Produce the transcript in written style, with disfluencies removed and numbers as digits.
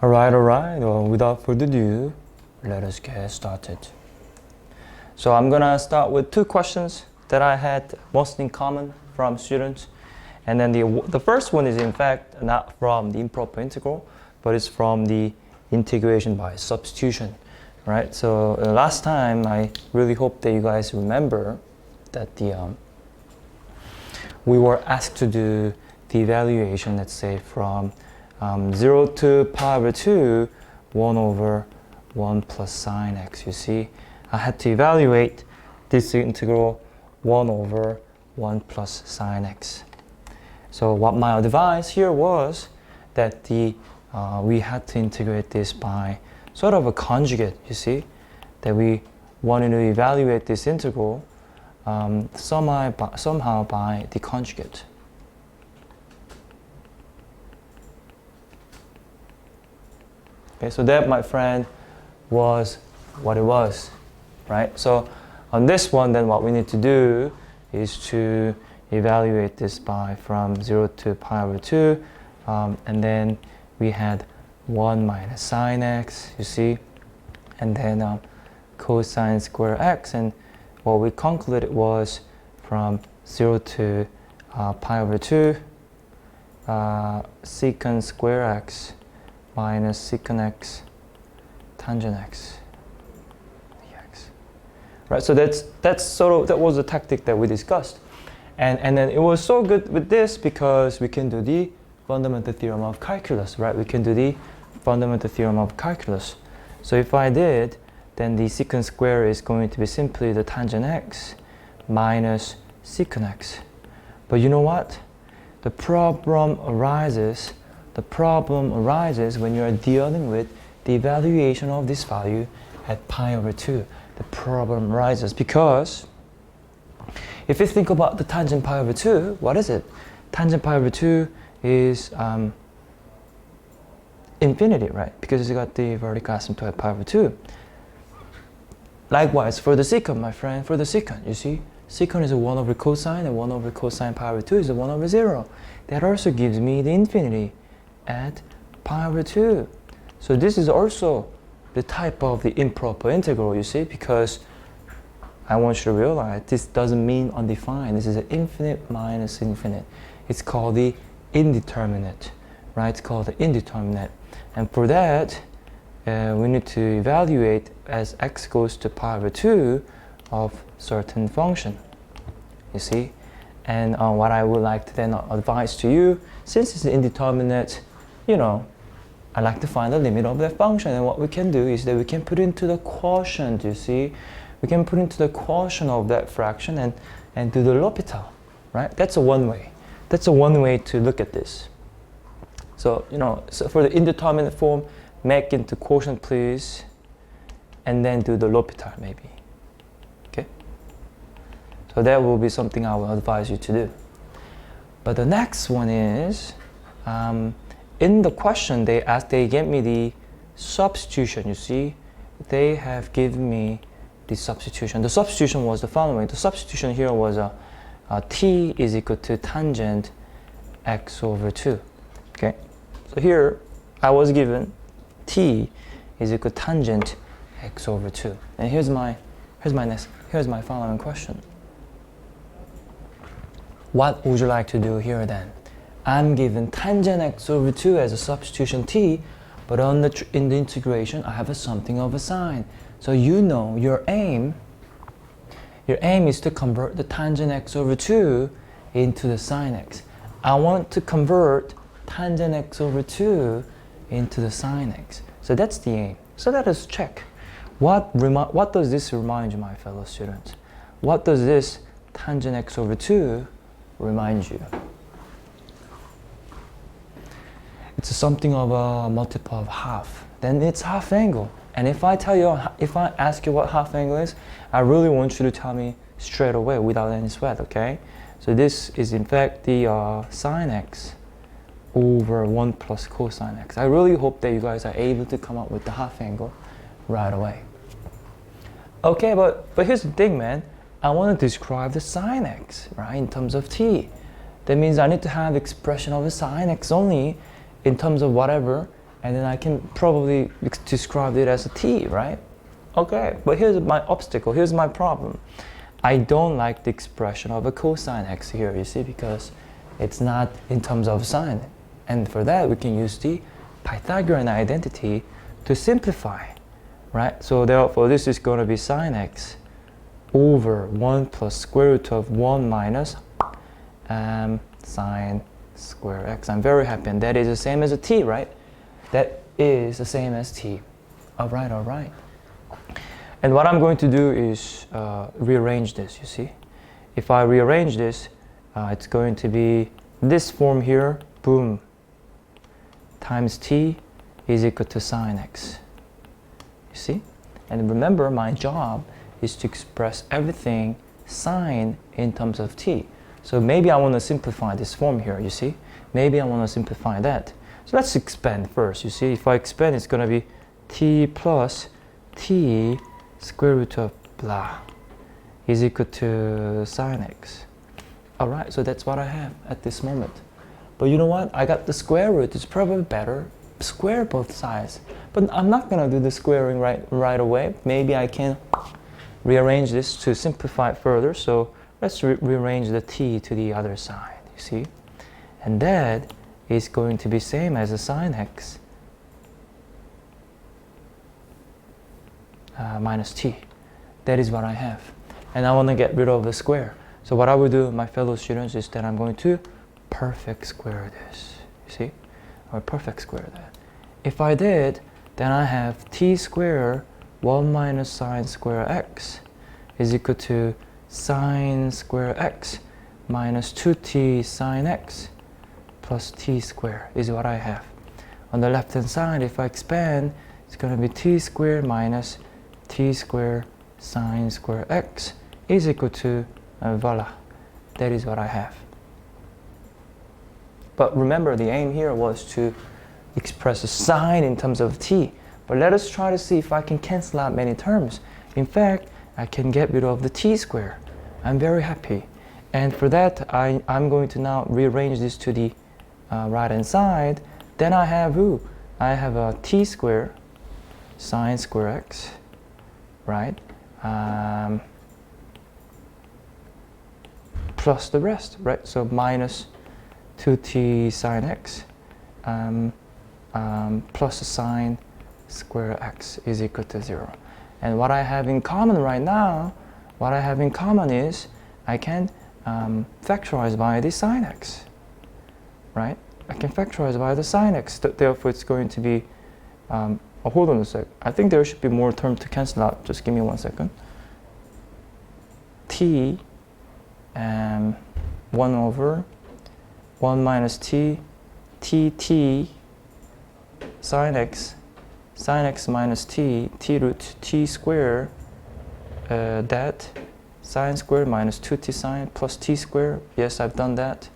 Alright, well, without further ado, let us get started. So I'm gonna start with two questions that I had most in common from students. And then the first one is in fact not from the improper integral, but it's from the integration by substitution, right? So last time I really hope that you guys remember that we were asked to do the evaluation, let's say from 0 to pi over 2, 1 over 1 plus sine x. You see, I had to evaluate this integral 1 over 1 plus sine x. So what my advice here was that we had to integrate this by sort of a conjugate, you see, that we wanted to evaluate this integral somehow by the conjugate. Okay, so that, my friend, was what it was, right? So on this one, then what we need to do is to evaluate this by from 0 to pi over 2, and then we had 1 minus sine x, you see, and then cosine square x, and what we concluded was from 0 to pi over 2, secant square x minus secant x tangent x dx. Right, so that was the tactic that we discussed. And then it was so good with this because we can do the fundamental theorem of calculus, right? We can do the fundamental theorem of calculus. So if I did, then the secant square is going to be simply the tangent x minus secant x. But you know what? The problem arises when you are dealing with the evaluation of this value at pi over 2. The problem arises because if you think about the tangent pi over 2, what is it? Tangent pi over 2 is infinity, right? Because it's got the vertical asymptote at pi over 2. Likewise, for the secant, my friend, for the secant, you see, secant is a 1 over cosine, and 1 over cosine pi over 2 is a 1 over 0. That also gives me the infinity at pi over 2. So this is also the type of the improper integral, you see, because I want you to realize this doesn't mean undefined. This is an infinite minus infinite. It's called the indeterminate, right? It's called the indeterminate. And for that, we need to evaluate as x goes to pi over 2 of certain function, you see. And what I would like to then advise to you, since it's indeterminate, you know, I like to find the limit of that function. And what we can do is that we can put into the quotient, you see. We can put into the quotient of that fraction and do the L'Hopital, right? That's a one way. That's a one way to look at this. So, you know, so for the indeterminate form, make into quotient, please, and then do the L'Hopital, maybe. Okay? So that will be something I will advise you to do. But the next one is, in the question they gave me the substitution, you see. They have given me the substitution. The substitution was the following. The substitution here was t is equal to tangent x over 2. Okay, so here I was given t is equal to tangent x over 2. And here's my following question. What would you like to do here then? I'm given tangent x over 2 as a substitution t, but in the integration I have something of a sine. So you know your aim is to convert the tangent x over 2 into the sine x. I want to convert tangent x over 2 into the sine x. So that's the aim. So let us check. What does this remind you, my fellow students? What does this tangent x over 2 remind you? It's something of a multiple of half. Then it's half angle. And if I ask you what half angle is, I really want you to tell me straight away without any sweat, okay? So this is in fact the sine x over 1 plus cosine x. I really hope that you guys are able to come up with the half angle right away. Okay, but here's the thing, man. I want to describe the sine x, right, in terms of t. That means I need to have expression of the sine x only in terms of whatever and then I can probably describe it as a t, right? Okay, but here's my obstacle, here's my problem. I don't like the expression of a cosine x here, you see, because it's not in terms of sine. And for that, we can use the Pythagorean identity to simplify, right? So therefore, this is going to be sine x over 1 plus square root of 1 minus sine square x. I'm very happy, and that is the same as a t, right? That is the same as t. All right, all right. And what I'm going to do is rearrange this, you see. If I rearrange this, it's going to be this form here, boom, times t is equal to sine x. You see? And remember, my job is to express everything sine in terms of t. So maybe I want to simplify this form here, you see? Maybe I want to simplify that. So let's expand first, you see? If I expand, it's going to be t plus t square root of blah is equal to sine x. All right, so that's what I have at this moment. But you know what? I got the square root. It's probably better. Square both sides. But I'm not going to do the squaring right away. Maybe I can rearrange this to simplify it further. So let's rearrange the t to the other side, you see? And that is going to be same as a sine x minus t. That is what I have. And I want to get rid of the square. So what I will do, my fellow students, is that I'm going to perfect square this, you see? Or perfect square that. If I did, then I have t squared 1 minus sine square x is equal to sine square x minus 2t sine x plus t squared is what I have. On the left hand side, if I expand, it's going to be t squared minus t squared sine square x is equal to, voila, that is what I have. But remember, the aim here was to express a sine in terms of t. But let us try to see if I can cancel out many terms. In fact, I can get rid of the t squared. I'm very happy. And for that, I'm going to now rearrange this to the right hand side. Then I have I have a t squared sine square x, right? Plus the rest, right? So minus 2t sine x plus sine square x is equal to 0. And what I have in common right now, is I can factorize by the sine x, right? I can factorize by the sine x. Therefore, it's going to be, hold on a sec. I think there should be more terms to cancel out. Just give me 1 second. T 1 over 1 minus t sine x minus t root t squared that sine squared minus 2t sine plus t squared. Yes, I've done that.